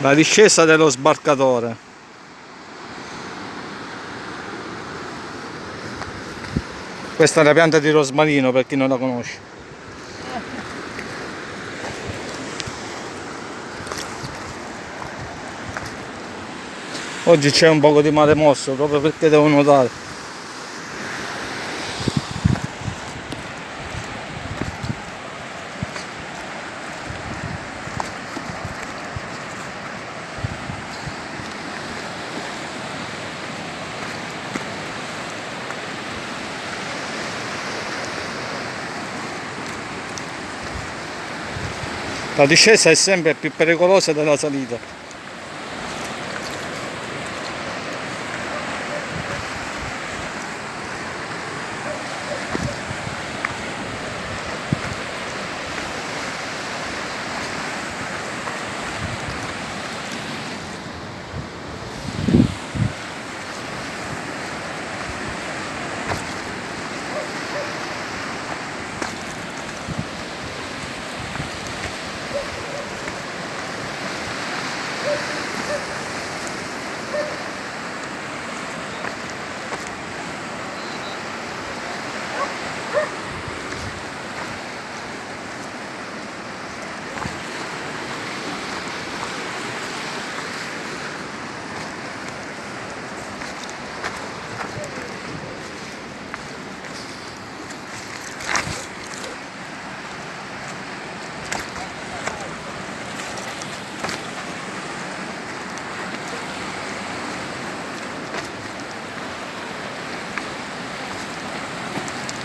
La discesa dello sbarcatore. Questa è una pianta di rosmarino per chi non la conosce. Oggi c'è un poco di mare mosso proprio perché devo nuotare. La discesa è sempre più pericolosa della salita.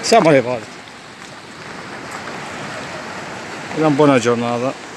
Siamo alle parti. Una buona giornata.